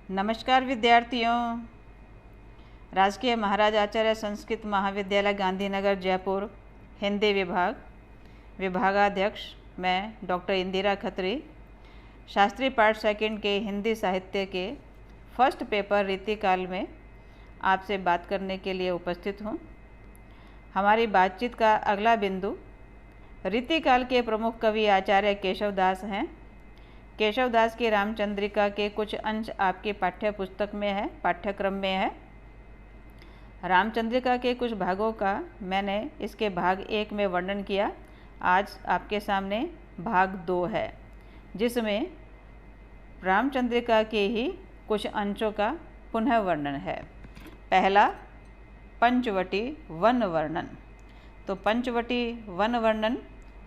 नमस्कार विद्यार्थियों। राजकीय महाराज आचार्य संस्कृत महाविद्यालय गांधीनगर जयपुर हिंदी विभागाध्यक्ष मैं डॉक्टर इंदिरा खत्री शास्त्री पाठ सेकंड के हिंदी साहित्य के फर्स्ट पेपर रीतिकाल में आपसे बात करने के लिए उपस्थित हूँ। हमारी बातचीत का अगला बिंदु रीतिकाल के प्रमुख कवि आचार्य केशवदास हैं। केशवदास की रामचंद्रिका के कुछ अंश आपके पाठ्यक्रम में है। रामचंद्रिका के कुछ भागों का मैंने इसके भाग 1 में वर्णन किया। आज आपके सामने भाग 2 है, जिसमें रामचंद्रिका के ही कुछ अंशों का पुनः वर्णन है। पहला, पंचवटी वन वर्णन। तो पंचवटी वन वर्णन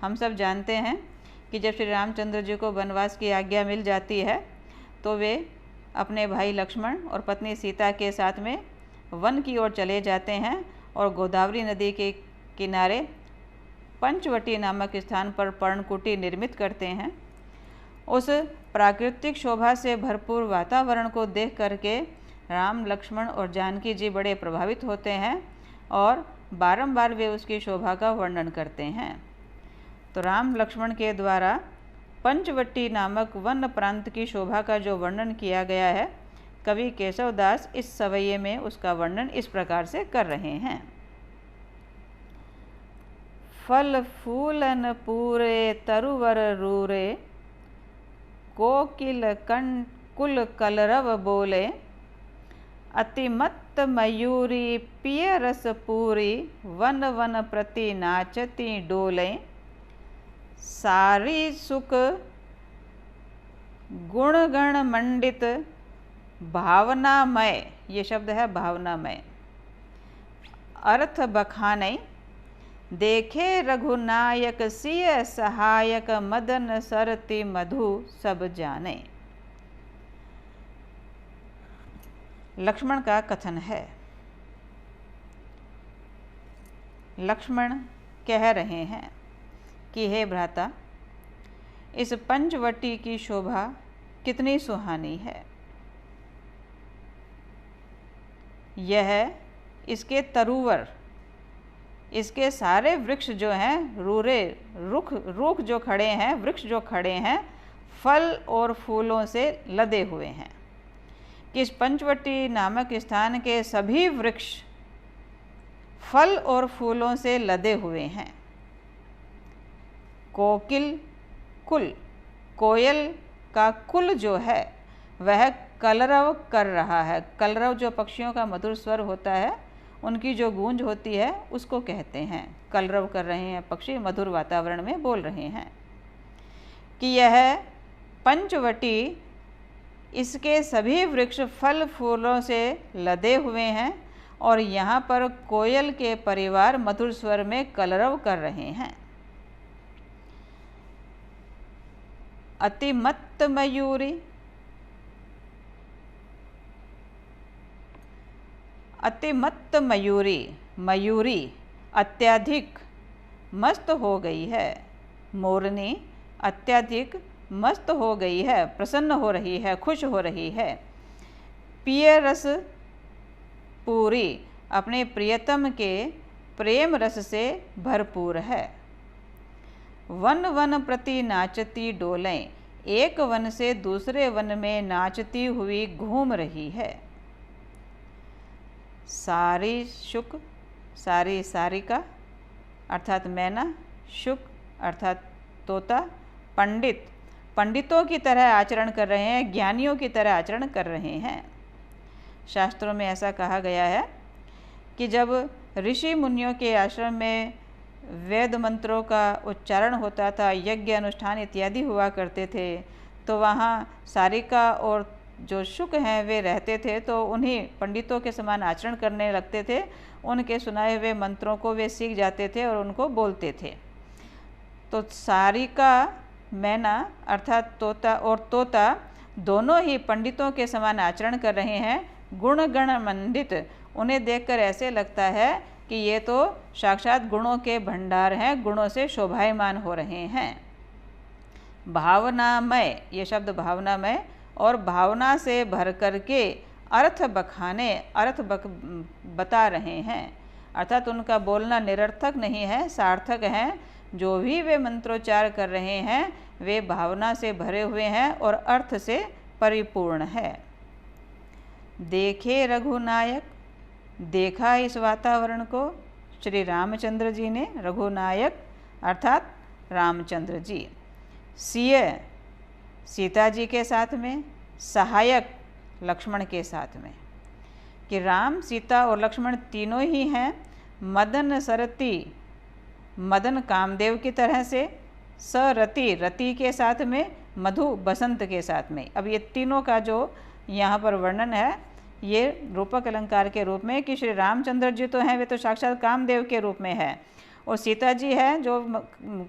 हम सब जानते हैं कि जब श्री रामचंद्र जी को वनवास की आज्ञा मिल जाती है तो वे अपने भाई लक्ष्मण और पत्नी सीता के साथ में वन की ओर चले जाते हैं और गोदावरी नदी के किनारे पंचवटी नामक स्थान पर पर्णकुटी निर्मित करते हैं। उस प्राकृतिक शोभा से भरपूर वातावरण को देख करके राम, लक्ष्मण और जानकी जी बड़े प्रभावित होते हैं और बारंबार वे उसकी शोभा का वर्णन करते हैं। तो राम लक्ष्मण के द्वारा पंचवटी नामक वन प्रांत की शोभा का जो वर्णन किया गया है, कवि केशवदास इस सवैये में उसका वर्णन इस प्रकार से कर रहे हैं। फल फूलन पूरे तरुवर रूरे, कोकिल कुल कलरव बोले, अतिमत्त मयूरी पिय रस पूरी, वन वन प्रति नाचती डोले, सारी सुख गुणगण मंडित भावनामय, ये शब्द है भावनामय, अर्थ बखाने, देखे रघुनायक सिय सहायक, मदन सरति मधु सब जाने। लक्ष्मण का कथन है। लक्ष्मण कह रहे हैं कि हे भ्राता, इस पंचवटी की शोभा कितनी सुहानी है। यह इसके तरुवर, इसके सारे वृक्ष जो हैं, रूरे रुख जो खड़े हैं, वृक्ष जो खड़े हैं, फल और फूलों से लदे हुए हैं। कि इस पंचवटी नामक स्थान के सभी वृक्ष फल और फूलों से लदे हुए हैं। कोकिल कुल, कोयल का कुल जो है वह कलरव कर रहा है। कलरव जो पक्षियों का मधुर स्वर होता है, उनकी जो गूंज होती है उसको कहते हैं। कलरव कर रहे हैं पक्षी, मधुर वातावरण में बोल रहे हैं। कि यह पंचवटी, इसके सभी वृक्ष फल फूलों से लदे हुए हैं और यहाँ पर कोयल के परिवार मधुर स्वर में कलरव कर रहे हैं। अतिमत्त मयूरी, अतिमत्त मयूरी, मयूरी अत्यधिक मस्त हो गई है। मोरनी अत्यधिक मस्त हो गई है, प्रसन्न हो रही है, खुश हो रही है। पिय रस पूरी, अपने प्रियतम के प्रेम रस से भरपूर है। वन वन प्रति नाचती डोलें, एक वन से दूसरे वन में नाचती हुई घूम रही है। सारी शुक, सारी सारिका अर्थात मैना, शुक अर्थात तोता, पंडित पंडितों की तरह आचरण कर रहे हैं, ज्ञानियों की तरह आचरण कर रहे हैं। शास्त्रों में ऐसा कहा गया है कि जब ऋषि मुनियों के आश्रम में वेद मंत्रों का उच्चारण होता था, यज्ञ अनुष्ठान इत्यादि हुआ करते थे, तो वहाँ सारिका और जो शुक हैं वे रहते थे, तो उन्हीं पंडितों के समान आचरण करने लगते थे। उनके सुनाए हुए मंत्रों को वे सीख जाते थे और उनको बोलते थे। तो सारिका, मैना अर्थात तोता और तोता दोनों ही पंडितों के समान आचरण कर रहे हैं, गुणगण मंडित। उन्हें देखकर ऐसे लगता है कि ये तो साक्षात गुणों के भंडार हैं, गुणों से शोभायमान हो रहे हैं। भावनामय, ये शब्द भावनामय और भावना से भर करके अर्थ बता रहे हैं। अर्थात उनका बोलना निरर्थक नहीं है, सार्थक है। जो भी वे मंत्रोच्चार कर रहे हैं वे भावना से भरे हुए हैं और अर्थ से परिपूर्ण है। देखे रघुनायक, देखा इस वातावरण को श्री रामचंद्र जी ने। रघुनायक अर्थात रामचंद्र जी। सिय सीता जी के साथ में, सहायक लक्ष्मण के साथ में, कि राम सीता और लक्ष्मण तीनों ही हैं मदन सरती, मदन कामदेव की तरह से, सरति रति के साथ में, मधु बसंत के साथ में। अब ये तीनों का जो यहाँ पर वर्णन है ये रूपक अलंकार के रूप में कि श्री रामचंद्र जी तो हैं वे तो साक्षात कामदेव के रूप में है, और सीता जी है जो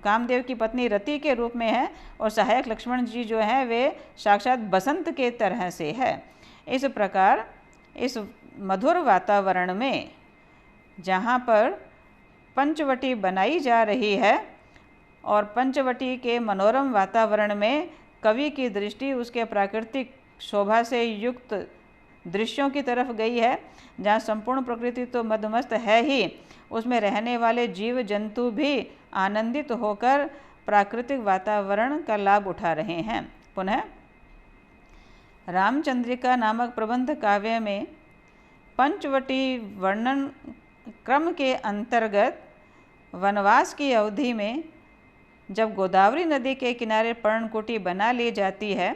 कामदेव की पत्नी रति के रूप में है, और सहायक लक्ष्मण जी जो हैं वे साक्षात बसंत के तरह से है। इस प्रकार इस मधुर वातावरण में जहाँ पर पंचवटी बनाई जा रही है और पंचवटी के मनोरम वातावरण में कवि की दृष्टि उसके प्राकृतिक शोभा से युक्त दृश्यों की तरफ गई है, जहाँ संपूर्ण प्रकृति तो मदमस्त है ही, उसमें रहने वाले जीव जंतु भी आनंदित होकर प्राकृतिक वातावरण का लाभ उठा रहे हैं। पुनः रामचंद्रिका नामक प्रबंध काव्य में पंचवटी वर्णन क्रम के अंतर्गत वनवास की अवधि में जब गोदावरी नदी के किनारे पर्णकुटी बना ली जाती है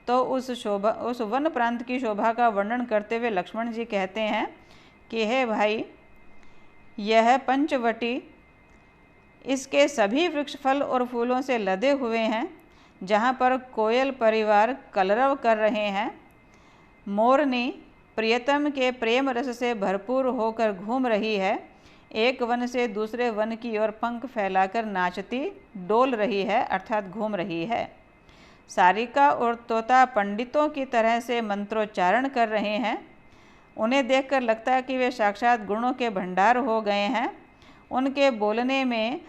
तो उस वन प्रांत की शोभा का वर्णन करते हुए लक्ष्मण जी कहते हैं कि हे भाई, यह पंचवटी इसके सभी वृक्ष फल और फूलों से लदे हुए हैं, जहाँ पर कोयल परिवार कलरव कर रहे हैं, मोरनी प्रियतम के प्रेम रस से भरपूर होकर घूम रही है, एक वन से दूसरे वन की ओर पंख फैलाकर नाचती डोल रही है अर्थात घूम रही है। सारिका और तोता पंडितों की तरह से मंत्रोच्चारण कर रहे हैं, उन्हें देखकर लगता है कि वे साक्षात गुणों के भंडार हो गए हैं। उनके बोलने में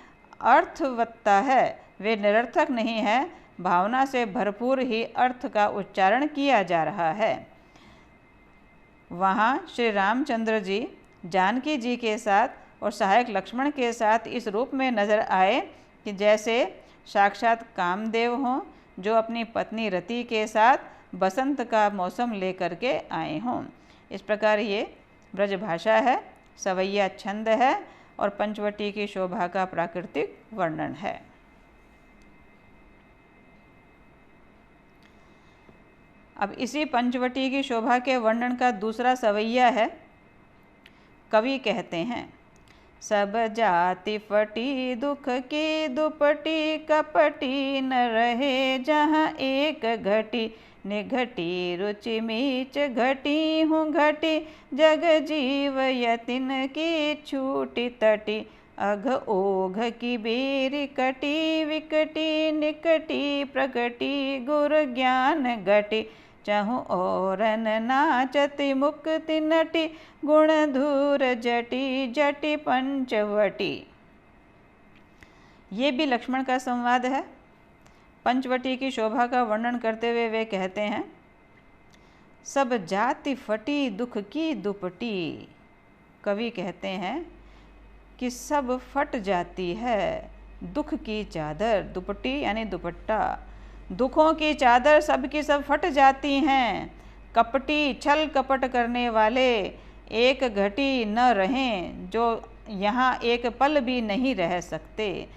अर्थवत्ता है, वे निरर्थक नहीं है, भावना से भरपूर ही अर्थ का उच्चारण किया जा रहा है। वहाँ श्री रामचंद्र जी जानकी जी के साथ और सहायक लक्ष्मण के साथ इस रूप में नजर आए कि जैसे साक्षात कामदेव हों जो अपनी पत्नी रति के साथ बसंत का मौसम लेकर के आए हों। इस प्रकार ये ब्रजभाषा है, सवैया छंद है और पंचवटी की शोभा का प्राकृतिक वर्णन है। अब इसी पंचवटी की शोभा के वर्णन का दूसरा सवैया है। कवि कहते हैं, सब जाति फटी दुख की दुपटी, कपटी न रहे जहाँ एक घटी, निघटी रुचि मीच घटी हूँ घटी, जग जीव यतिन की छूटी तटी, अघ ओघ की बेरी कटी विकटी, निकटी प्रकटी गुर ज्ञान घटी, चहु औरन नाचति मुक्ति नटी, गुण धूर जटी जटी पंचवटी। ये भी लक्ष्मण का संवाद है। पंचवटी की शोभा का वर्णन करते हुए वे कहते हैं, सब जाति फटी दुख की दुपटी। कवि कहते हैं कि सब फट जाती है दुख की चादर, दुपटी यानी दुपट्टा, दुखों की चादर सबकी सब फट जाती हैं। कपटी छल कपट करने वाले एक घटी न रहें जो यहाँ एक पल भी नहीं रह सकते।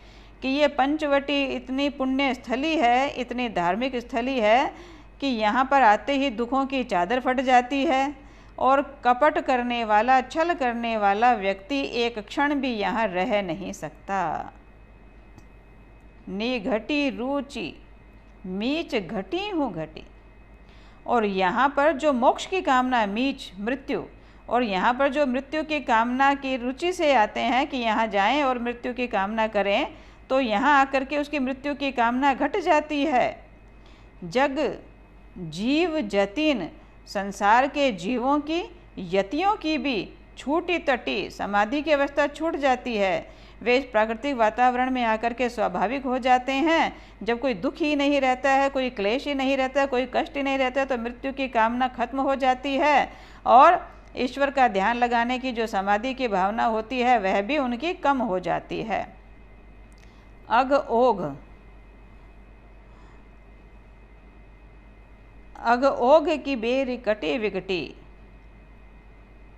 कि ये पंचवटी इतनी पुण्य स्थली है, इतनी धार्मिक स्थली है कि यहाँ पर आते ही दुखों की चादर फट जाती है और कपट करने वाला, छल करने वाला व्यक्ति एक क्षण भी यहाँ रह नहीं सकता। निघटी रुचि मीच घटी हूँ घटी। और यहाँ पर जो मोक्ष की कामना, मीच मृत्यु, और यहाँ पर जो मृत्यु की कामना की रुचि से आते हैं कि यहाँ जाएं और मृत्यु की कामना करें, तो यहाँ आकर के उसकी मृत्यु की कामना घट जाती है। जग जीव जतिन, संसार के जीवों की, यतियों की भी छूटी तटी, समाधि की अवस्था छूट जाती है। वे इस प्राकृतिक वातावरण में आकर के स्वाभाविक हो जाते हैं। जब कोई दुख ही नहीं रहता है, कोई क्लेश ही नहीं रहता है, कोई कष्ट ही नहीं रहता है, तो मृत्यु की कामना खत्म हो जाती है और ईश्वर का ध्यान लगाने की जो समाधि की भावना होती है वह भी उनकी कम हो जाती है। अघ ओघ, अघ ओघ की बेर कटे विकटी,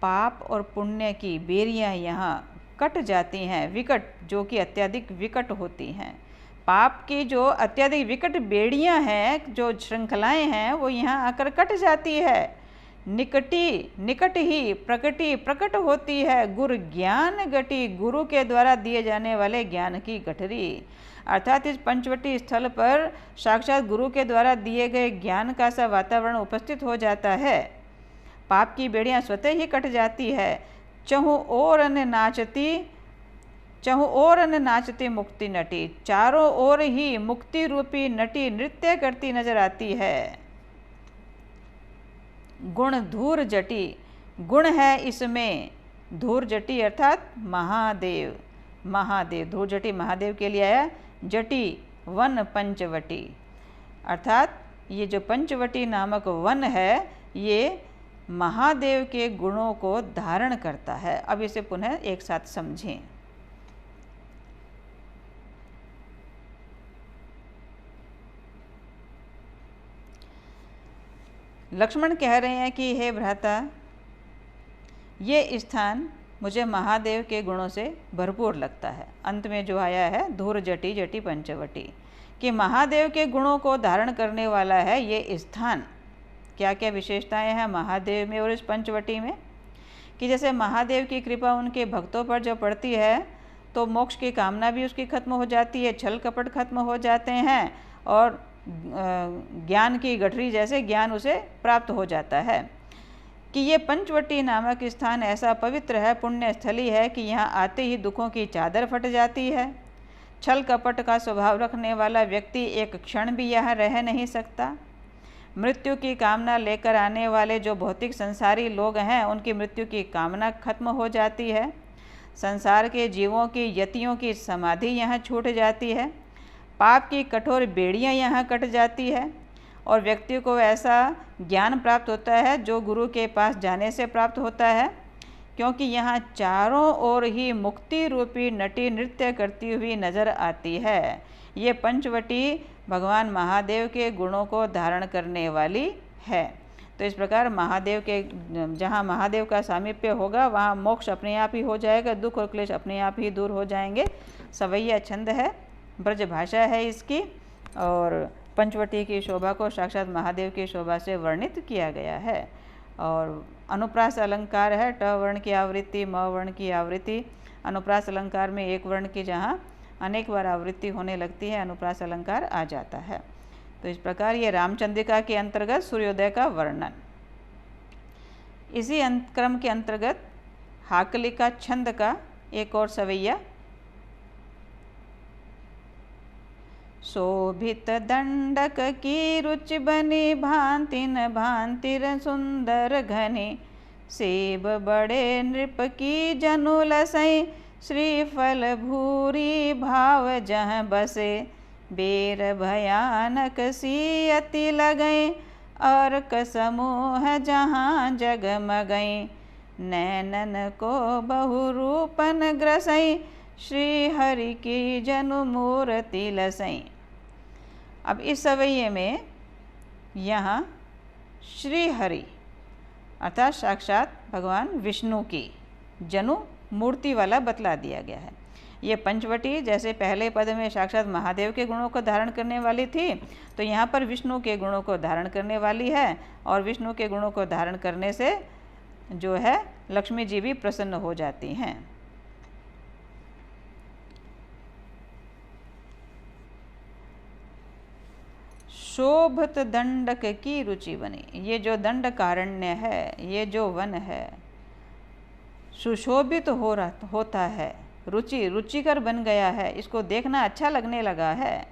पाप और पुण्य की बेरियां यहाँ कट जाती हैं। विकट जो कि अत्यधिक विकट होती हैं, पाप की जो अत्यधिक विकट बेड़ियां हैं, जो श्रृंखलाएं हैं, वो यहाँ आकर कट जाती है। निकटी, निकट ही प्रकटी, प्रकट होती है। गुरु ज्ञान गटी, गुरु के द्वारा दिए जाने वाले ज्ञान की गठरी। अर्थात इस पंचवटी स्थल पर साक्षात गुरु के द्वारा दिए गए ज्ञान का सा वातावरण उपस्थित हो जाता है। पाप की बेड़ियां स्वतः ही कट जाती है। चहु ओर अन नाचती, चहु ओर अन नाचती मुक्ति नटी, चारों ओर ही मुक्ति रूपी नटी नृत्य करती नजर आती है। गुण धूर जटी, गुण है इसमें धूर जटी अर्थात महादेव। महादेव, धूर जटी महादेव के लिए आया। जटी वन पंचवटी, अर्थात ये जो पंचवटी नामक वन है ये महादेव के गुणों को धारण करता है। अब इसे पुनः एक साथ समझें। लक्ष्मण कह रहे हैं कि हे भ्राता, ये स्थान मुझे महादेव के गुणों से भरपूर लगता है। अंत में जो आया है धूर जटी जटी पंचवटी, कि महादेव के गुणों को धारण करने वाला है ये स्थान। क्या क्या विशेषताएं हैं महादेव में और इस पंचवटी में, कि जैसे महादेव की कृपा उनके भक्तों पर जो पड़ती है तो मोक्ष की कामना भी उसकी खत्म हो जाती है, छल कपट खत्म हो जाते हैं और ज्ञान की गठरी जैसे ज्ञान उसे प्राप्त हो जाता है। कि ये पंचवटी नामक स्थान ऐसा पवित्र है, पुण्य स्थली है कि यहाँ आते ही दुखों की चादर फट जाती है। छल कपट का स्वभाव रखने वाला व्यक्ति एक क्षण भी यहाँ रह नहीं सकता। मृत्यु की कामना लेकर आने वाले जो भौतिक संसारी लोग हैं उनकी मृत्यु की कामना खत्म हो जाती है। संसार के जीवों की यतियों की समाधि यहाँ छूट जाती है। पाप की कठोर बेड़ियाँ यहाँ कट जाती है और व्यक्ति को ऐसा ज्ञान प्राप्त होता है जो गुरु के पास जाने से प्राप्त होता है, क्योंकि यहाँ चारों ओर ही मुक्ति रूपी नटी नृत्य करती हुई नजर आती है। ये पंचवटी भगवान महादेव के गुणों को धारण करने वाली है। तो इस प्रकार महादेव के जहाँ महादेव का सामीप्य होगा वहाँ मोक्ष अपने आप ही हो जाएगा, दुख और क्लेश अपने आप ही दूर हो जाएंगे। सवैया छंद है, ब्रज भाषा है इसकी, और पंचवटी की शोभा को साक्षात महादेव की शोभा से वर्णित किया गया है। और अनुप्रास अलंकार है, ट वर्ण की आवृत्ति, म वर्ण की आवृत्ति। अनुप्रास अलंकार में एक वर्ण की जहाँ अनेक बार आवृत्ति होने लगती है अनुप्रास अलंकार आ जाता है। तो इस प्रकार ये रामचंद्रिका के अंतर्गत सूर्योदय का वर्णन। इसी क्रम के अंतर्गत हाकलिका छंद का एक और सवैया। शोभित दंडक की रुचि बनी, भांतिन भांतिर सुंदर घनी, सेब बड़े नृप की जनु लसई, श्रीफल भूरी भाव जह बसे, बेर भयानक सी अति लगई, अर्क समूह जहाँ जगमगई, नैनन को बहुरूपन ग्रसई, श्री हरि की जनु मूर्ति लसई। अब इस सवैये में यहाँ श्री हरि अर्थात साक्षात भगवान विष्णु की जनु मूर्ति वाला बतला दिया गया है। ये पंचवटी जैसे पहले पद में साक्षात महादेव के गुणों को धारण करने वाली थी, तो यहाँ पर विष्णु के गुणों को धारण करने वाली है, और विष्णु के गुणों को धारण करने से जो है लक्ष्मी जी भी प्रसन्न हो जाती हैं। शोभत दंडक की रुचि बनी, ये जो दंडकारण्य है, ये जो वन है सुशोभित होता है, रुचिकर बन गया है, इसको देखना अच्छा लगने लगा है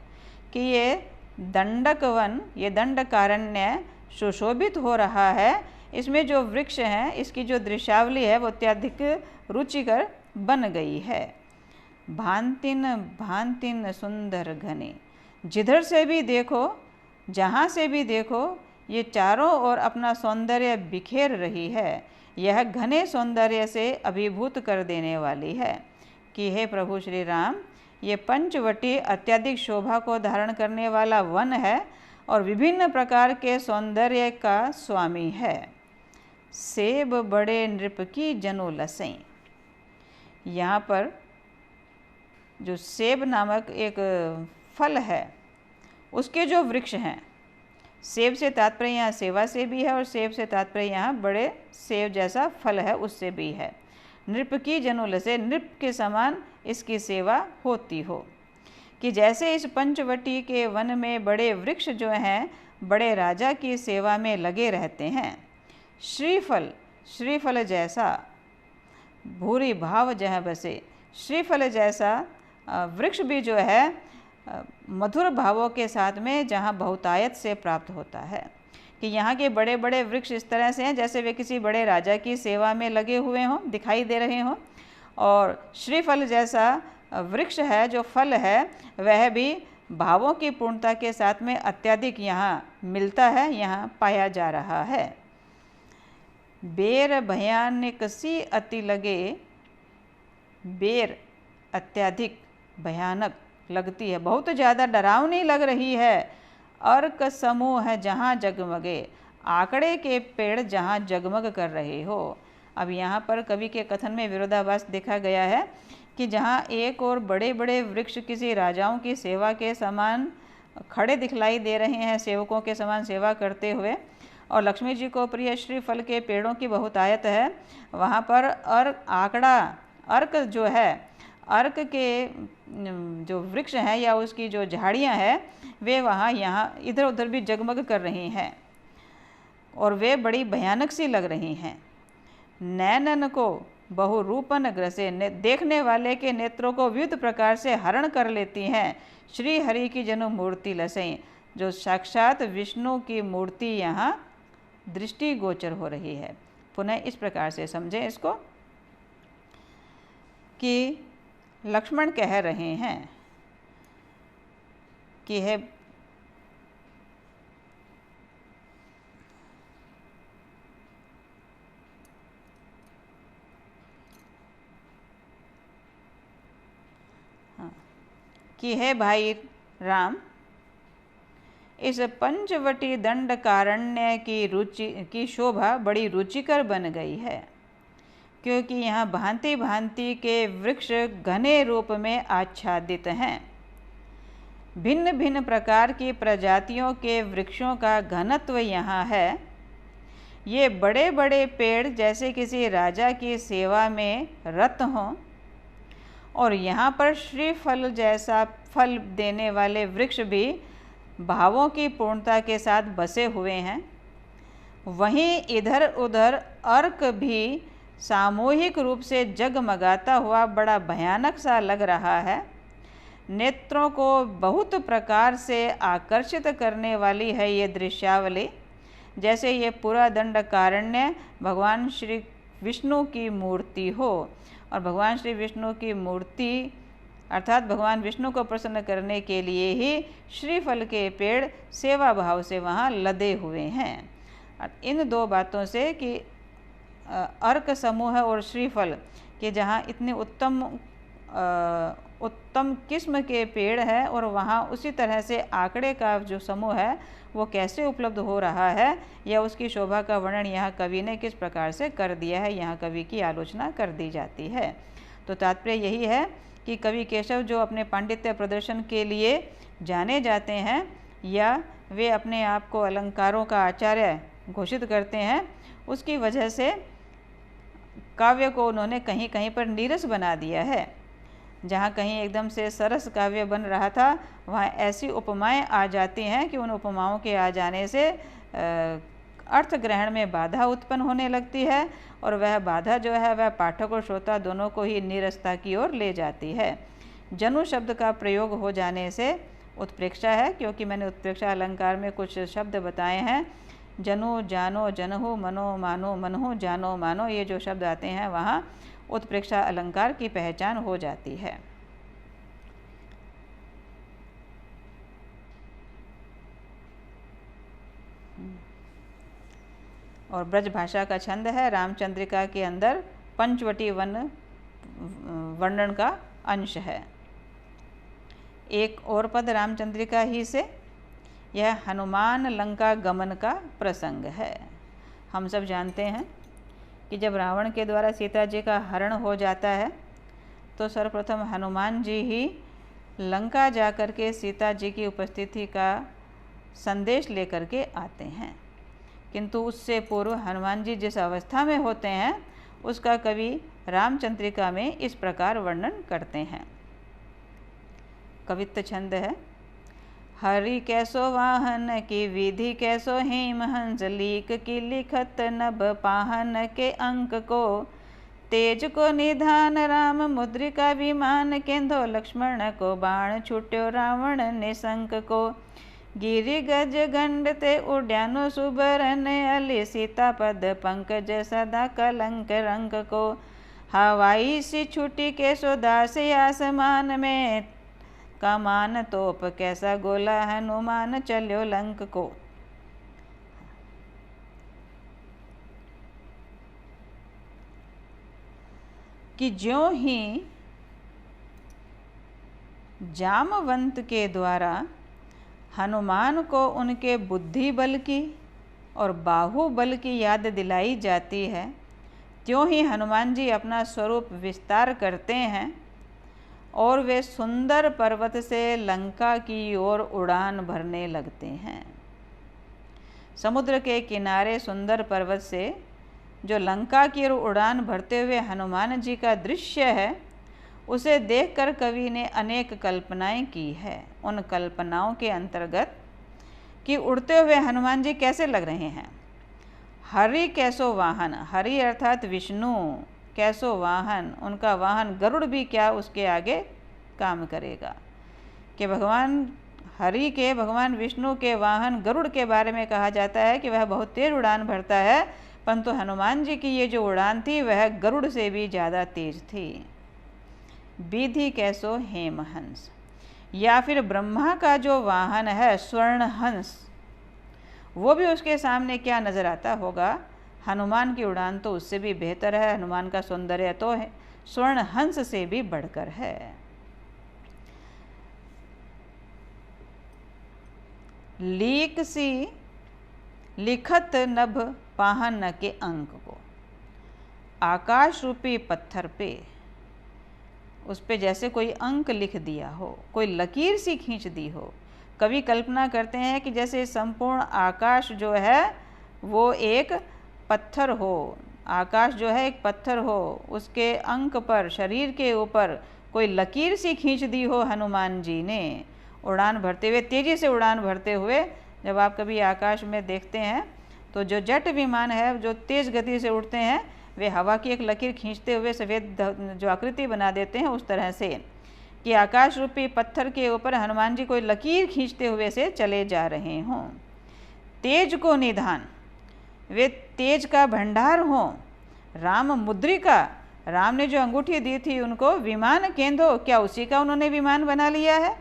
कि ये दंडक वन, ये दंडकारण्य सुशोभित हो रहा है। इसमें जो वृक्ष हैं इसकी जो दृश्यावली है वो अत्यधिक रुचिकर बन गई है। भांतिन भांतिन सुंदर घने। जिधर से भी देखो, जहाँ से भी देखो, ये चारों ओर अपना सौंदर्य बिखेर रही है। यह घने सौंदर्य से अभिभूत कर देने वाली है कि हे प्रभु श्री राम, ये पंचवटी अत्यधिक शोभा को धारण करने वाला वन है और विभिन्न प्रकार के सौंदर्य का स्वामी है। सेब बड़े नृप की जनु लसें। यहाँ पर जो सेब नामक एक फल है, उसके जो वृक्ष हैं, सेब से तात्पर्य यहाँ सेवा से भी है और सेब से तात्पर्य यहाँ बड़े सेब जैसा फल है उससे भी है। नृप की जनुल से, नृप के समान इसकी सेवा होती हो। कि जैसे इस पंचवटी के वन में बड़े वृक्ष जो हैं बड़े राजा की सेवा में लगे रहते हैं। श्रीफल, श्रीफल जैसा भूरी भाव जहाँ बसे, श्रीफल जैसा वृक्ष भी जो है मधुर भावों के साथ में जहाँ बहुतायत से प्राप्त होता है। कि यहाँ के बड़े बड़े वृक्ष इस तरह से हैं जैसे वे किसी बड़े राजा की सेवा में लगे हुए हों, दिखाई दे रहे हों। और श्रीफल जैसा वृक्ष है, जो फल है, वह भी भावों की पूर्णता के साथ में अत्यधिक यहाँ मिलता है, यहाँ पाया जा रहा है। बेर भयानक सी अति लगे। बेर अत्यधिक भयानक लगती है, बहुत ज़्यादा डरावनी लग रही है। अर्क समूह है जहाँ जगमगे, आकड़े के पेड़ जहाँ जगमग कर रहे हो। अब यहाँ पर कवि के कथन में विरोधाभास देखा गया है कि जहाँ एक और बड़े बड़े वृक्ष किसी राजाओं की सेवा के समान खड़े दिखलाई दे रहे हैं, सेवकों के समान सेवा करते हुए, और लक्ष्मी जी को प्रिय श्रीफल के पेड़ों की बहुतायत है, वहाँ पर अर्क जो है, अर्क के जो वृक्ष हैं या उसकी जो झाड़ियाँ हैं, वे वहाँ यहाँ इधर उधर भी जगमग कर रही हैं और वे बड़ी भयानक सी लग रही हैं। नैनन को बहुरूपन ग्रसे, देखने वाले के नेत्रों को विविध प्रकार से हरण कर लेती हैं। श्री हरि की जनु मूर्ति लसें, जो साक्षात विष्णु की मूर्ति यहाँ दृष्टि गोचर हो रही है। पुनः इस प्रकार से समझें इसको कि लक्ष्मण कह रहे हैं कि है कि है भाई राम, इस पंचवटी दंडकारण्य की शोभा बड़ी रुचिकर बन गई है, क्योंकि यहाँ भांति भांति के वृक्ष घने रूप में आच्छादित हैं। भिन्न भिन्न प्रकार की प्रजातियों के वृक्षों का घनत्व यहाँ है। ये बड़े बड़े पेड़ जैसे किसी राजा की सेवा में रत हों, और यहाँ पर श्रीफल जैसा फल देने वाले वृक्ष भी भावों की पूर्णता के साथ बसे हुए हैं। वहीं इधर उधर अर्क भी सामूहिक रूप से जगमगाता हुआ बड़ा भयानक सा लग रहा है। नेत्रों को बहुत प्रकार से आकर्षित करने वाली है ये दृश्यावली, जैसे ये पूरा दंडकारण्य भगवान श्री विष्णु की मूर्ति हो, और भगवान श्री विष्णु की मूर्ति अर्थात भगवान विष्णु को प्रसन्न करने के लिए ही श्रीफल के पेड़ सेवा भाव से वहाँ लदे हुए हैं। इन दो बातों से कि अर्क समूह और श्रीफल के जहाँ इतने उत्तम किस्म के पेड़ है और वहाँ उसी तरह से आंकड़े का जो समूह है वो कैसे उपलब्ध हो रहा है, या उसकी शोभा का वर्णन यहाँ कवि ने किस प्रकार से कर दिया है, यहाँ कवि की आलोचना कर दी जाती है। तो तात्पर्य यही है कि कवि केशव जो अपने पांडित्य प्रदर्शन के लिए जाने जाते हैं या वे अपने आप को अलंकारों का आचार्य घोषित करते हैं, उसकी वजह से काव्य को उन्होंने कहीं कहीं पर नीरस बना दिया है। जहाँ कहीं एकदम से सरस काव्य बन रहा था, वहाँ ऐसी उपमाएं आ जाती हैं कि उन उपमाओं के आ जाने से अर्थ ग्रहण में बाधा उत्पन्न होने लगती है, और वह बाधा जो है वह पाठक और श्रोता दोनों को ही नीरसता की ओर ले जाती है। जनु शब्द का प्रयोग हो जाने से उत्प्रेक्षा है, क्योंकि मैंने उत्प्रेक्षा अलंकार में कुछ शब्द बताए हैं। जनु, जानो, जनहु, मनो, मानो, मनहु, जानो, मानो, ये जो शब्द आते हैं वहाँ उत्प्रेक्षा अलंकार की पहचान हो जाती है। और ब्रज भाषा का छंद है। रामचंद्रिका के अंदर पंचवटी वन वर्णन का अंश है। एक और पद रामचंद्रिका ही से, यह हनुमान लंका गमन का प्रसंग है। हम सब जानते हैं कि जब रावण के द्वारा सीता जी का हरण हो जाता है तो सर्वप्रथम हनुमान जी ही लंका जाकर के सीता जी की उपस्थिति का संदेश लेकर के आते हैं, किंतु उससे पूर्व हनुमान जी जिस अवस्था में होते हैं उसका कवि रामचंद्रिका में इस प्रकार वर्णन करते हैं। कवित्व छंद है। हरि कैसो वाहन की विधि कैसो हेम हंस, लीक की लिखत नभ पाहन के अंक को, तेज को निधान राम मुद्रिका विमान, केंदो लक्ष्मण को बाण छूट्यो रावण निशंक को, गिरि गज गंड ते उड्यानो सुबरन, अली सीता पद पंकज सदा कलंक रंक को, हवाई सी छुटी के सोदास आसमान में, कमान तोप कैसा गोला हनुमान चल्यो लंक को। कि ज्यों ही जामवंत के द्वारा हनुमान को उनके बुद्धि बल की और बाहुबल की याद दिलाई जाती है, त्यों ही हनुमान जी अपना स्वरूप विस्तार करते हैं और वे सुंदर पर्वत से लंका की ओर उड़ान भरने लगते हैं। समुद्र के किनारे सुंदर पर्वत से जो लंका की ओर उड़ान भरते हुए हनुमान जी का दृश्य है, उसे देखकर कवि ने अनेक कल्पनाएं की है। उन कल्पनाओं के अंतर्गत कि उड़ते हुए हनुमान जी कैसे लग रहे हैं। हरि कैसो वाहन, हरि अर्थात विष्णु, कैसो वाहन, उनका वाहन गरुड़ भी क्या उसके आगे काम करेगा। कि भगवान हरि के, भगवान विष्णु के वाहन गरुड़ के बारे में कहा जाता है कि वह बहुत तेज उड़ान भरता है, परंतु हनुमान जी की ये जो उड़ान थी वह गरुड़ से भी ज़्यादा तेज थी। विधि कैसो हेमहंस, या फिर ब्रह्मा का जो वाहन है स्वर्ण हंस, वो भी उसके सामने क्या नज़र आता होगा। हनुमान की उड़ान तो उससे भी बेहतर है, हनुमान का सौंदर्य तो है स्वर्ण हंस से भी बढ़कर है। लीक सी लिखत नभ पाहन के अंक को, आकाश रूपी पत्थर पे उस पे जैसे कोई अंक लिख दिया हो, कोई लकीर सी खींच दी हो। कवि कल्पना करते हैं कि जैसे संपूर्ण आकाश जो है वो एक पत्थर हो, आकाश जो है एक पत्थर हो, उसके अंक पर, शरीर के ऊपर कोई लकीर सी खींच दी हो हनुमान जी ने उड़ान भरते हुए, तेज़ी से उड़ान भरते हुए। जब आप कभी आकाश में देखते हैं तो जो जेट विमान है जो तेज़ गति से उड़ते हैं, वे हवा की एक लकीर खींचते हुए सफ़ेद जो आकृति बना देते हैं, उस तरह से कि आकाश रूपी पत्थर के ऊपर हनुमान जी कोई लकीर खींचते हुए से चले जा रहे हों। तेज को निधान, वे तेज का भंडार हों। राम मुद्रिका, राम ने जो अंगूठी दी थी उनको, विमान केंदो, क्या उसी का उन्होंने विमान बना लिया है।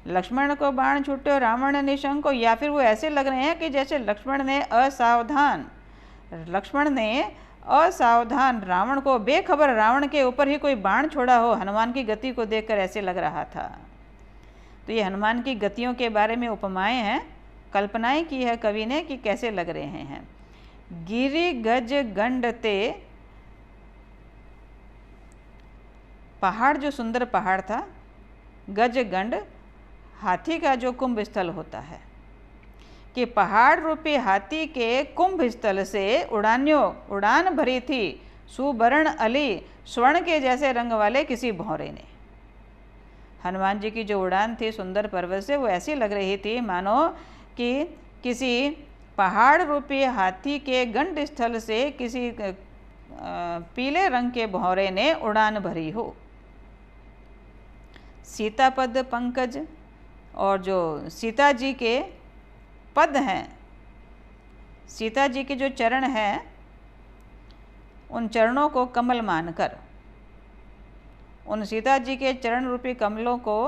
लक्ष्मण को बाण छूटे रावण निशंक को, या फिर वो ऐसे लग रहे हैं कि जैसे लक्ष्मण ने असावधान रावण को, बेखबर रावण के ऊपर ही कोई बाण छोड़ा हो। हनुमान की गति को देखकर ऐसे लग रहा था। तो ये हनुमान की गतियों के बारे में उपमाएं हैं, कल्पनाएं की है कवि ने कि कैसे लग रहे हैं। गिरि गज गंड ते, पहाड़ जो सुंदर पहाड़ था, गज गंड हाथी का जो कुंभ स्थल होता है, कि पहाड़ रूपी हाथी के कुंभ स्थल से उड़ान भरी थी सुवर्ण अली, स्वर्ण के जैसे रंग वाले किसी भौरे ने। हनुमान जी की जो उड़ान थी सुंदर पर्वत से, वो ऐसी लग रही थी मानो कि किसी पहाड़ रूपी हाथी के गंड स्थल से किसी पीले रंग के भौरे ने उड़ान भरी हो। सीता पद पंकज, और जो सीता जी के पद हैं, सीता जी के जो चरण हैं, उन चरणों को कमल मानकर, उन सीता जी के चरण रूपी कमलों को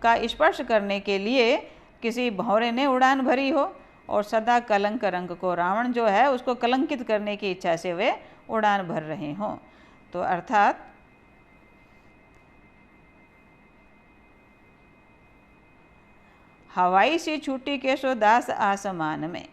का स्पर्श करने के लिए किसी भौरे ने उड़ान भरी हो। और सदा कलंक रंग को, रावण जो है उसको कलंकित करने की इच्छा से वे उड़ान भर रहे हों। तो अर्थात हवाई सी छूटी केशवदास आसमान में।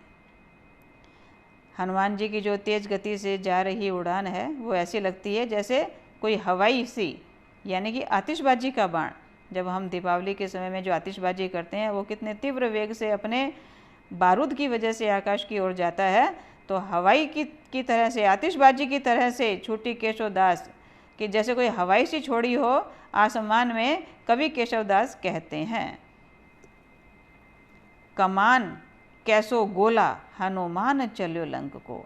हनुमान जी की जो तेज गति से जा रही उड़ान है वो ऐसी लगती है जैसे कोई हवाई सी, यानी कि आतिशबाजी का बाण। जब हम दीपावली के समय में जो आतिशबाजी करते हैं वो कितने तीव्र वेग से अपने बारूद की वजह से आकाश की ओर जाता है, तो हवाई की तरह से, आतिशबाजी की तरह से छूटी केशवदास कि जैसे कोई हवाई सी छोड़ी हो आसमान में, कवि केशवदास कहते हैं। कमान कैसो गोला हनुमान चल्यो लंक को।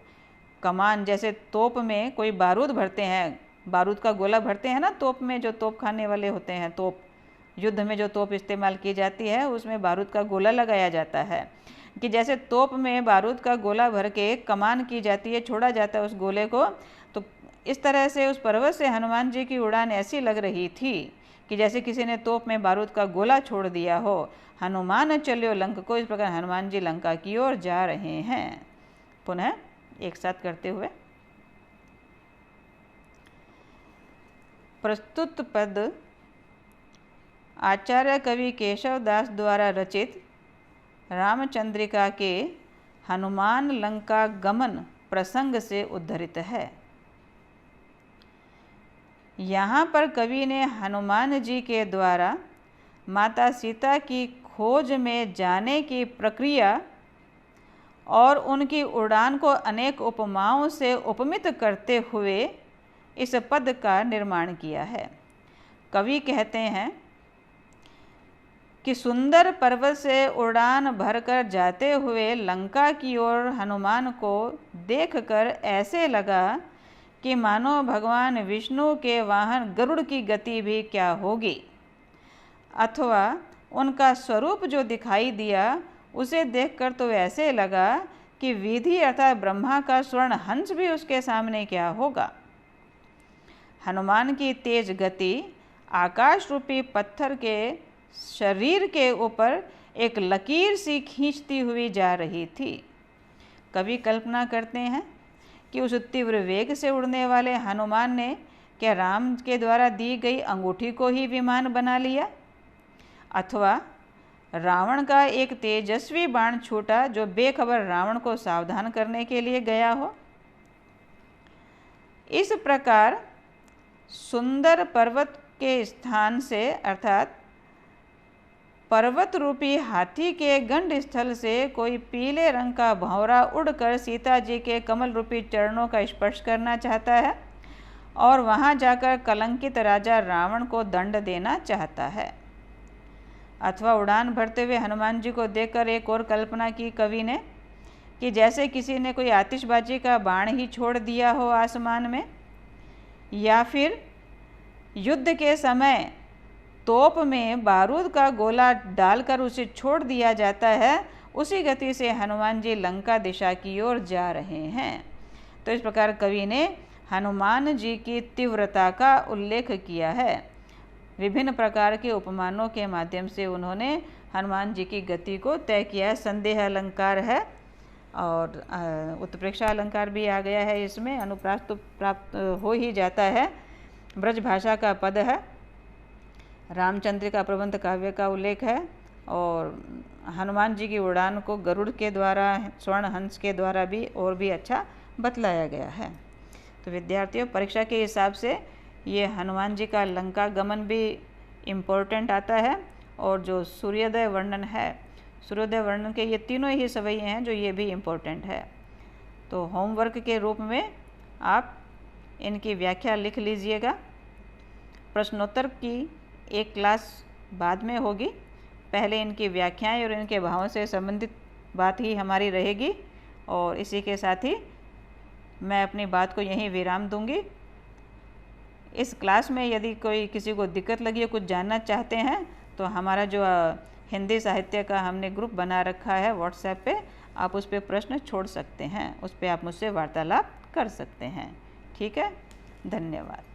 कमान जैसे तोप में कोई बारूद भरते हैं, बारूद का गोला भरते हैं ना तोप में, जो तोप खाने वाले होते हैं, तोप युद्ध में जो तोप इस्तेमाल की जाती है उसमें बारूद का गोला लगाया जाता है, कि जैसे तोप में बारूद का गोला भर के कमान की जाती है, छोड़ा जाता है उस गोले को, तो इस तरह से उस पर्वत से हनुमान जी की उड़ान ऐसी लग रही थी कि जैसे किसी ने तोप में बारूद का गोला छोड़ दिया हो। हनुमान चल्यो लंक को, इस प्रकार हनुमान जी लंका की ओर जा रहे हैं। पुनः एक साथ करते हुए, प्रस्तुत पद आचार्य कवि केशवदास द्वारा रचित रामचंद्रिका के हनुमान लंका गमन प्रसंग से उद्धृत है। यहाँ पर कवि ने हनुमान जी के द्वारा माता सीता की खोज में जाने की प्रक्रिया और उनकी उड़ान को अनेक उपमाओं से उपमित करते हुए इस पद का निर्माण किया है। कवि कहते हैं कि सुंदर पर्वत से उड़ान भरकर जाते हुए लंका की ओर हनुमान को देखकर ऐसे लगा कि मानो भगवान विष्णु के वाहन गरुड़ की गति भी क्या होगी, अथवा उनका स्वरूप जो दिखाई दिया उसे देखकर तो ऐसे लगा कि विधि अर्थात ब्रह्मा का स्वर्ण हंस भी उसके सामने क्या होगा। हनुमान की तेज गति आकाश रूपी पत्थर के शरीर के ऊपर एक लकीर सी खींचती हुई जा रही थी। कवि कल्पना करते हैं कि उस तीव्र वेग से उड़ने वाले हनुमान ने क्या राम के द्वारा दी गई अंगूठी को ही विमान बना लिया, अथवा रावण का एक तेजस्वी बाण छूटा जो बेखबर रावण को सावधान करने के लिए गया हो। इस प्रकार सुंदर पर्वत के स्थान से अर्थात पर्वत रूपी हाथी के गंड स्थल से कोई पीले रंग का भंवरा उड़कर सीता जी के कमल रूपी चरणों का स्पर्श करना चाहता है और वहां जाकर कलंकित राजा रावण को दंड देना चाहता है। अथवा उड़ान भरते हुए हनुमान जी को देखकर एक और कल्पना की कवि ने कि जैसे किसी ने कोई आतिशबाजी का बाण ही छोड़ दिया हो आसमान में, या फिर युद्ध के समय तोप में बारूद का गोला डालकर उसे छोड़ दिया जाता है, उसी गति से हनुमान जी लंका दिशा की ओर जा रहे हैं। तो इस प्रकार कवि ने हनुमान जी की तीव्रता का उल्लेख किया है। विभिन्न प्रकार के उपमानों के माध्यम से उन्होंने हनुमान जी की गति को तय किया। संदेह अलंकार है और उत्प्रेक्षा अलंकार भी आ गया है, इसमें अनुप्रास तो प्राप्त हो ही जाता है। ब्रज भाषा का पद है, रामचंद्रिका प्रबंध काव्य का उल्लेख है और हनुमान जी की उड़ान को गरुड़ के द्वारा, स्वर्ण हंस के द्वारा भी और भी अच्छा बतलाया गया है। तो विद्यार्थियों, परीक्षा के हिसाब से ये हनुमान जी का लंका गमन भी इम्पोर्टेंट आता है और जो सूर्योदय वर्णन है, सूर्योदय वर्णन के ये तीनों ही सवैये हैं जो ये भी इम्पोर्टेंट है। तो होमवर्क के रूप में आप इनकी व्याख्या लिख लीजिएगा। प्रश्नोत्तर की एक क्लास बाद में होगी, पहले इनकी व्याख्याएं और इनके भावों से संबंधित बात ही हमारी रहेगी और इसी के साथ ही मैं अपनी बात को यहीं विराम दूंगी। इस क्लास में यदि कोई किसी को दिक्कत लगी हो, कुछ जानना चाहते हैं, तो हमारा जो हिंदी साहित्य का हमने ग्रुप बना रखा है व्हाट्सएप पे, आप उस पर प्रश्न छोड़ सकते हैं, उस पर आप मुझसे वार्तालाप कर सकते हैं। ठीक है, धन्यवाद।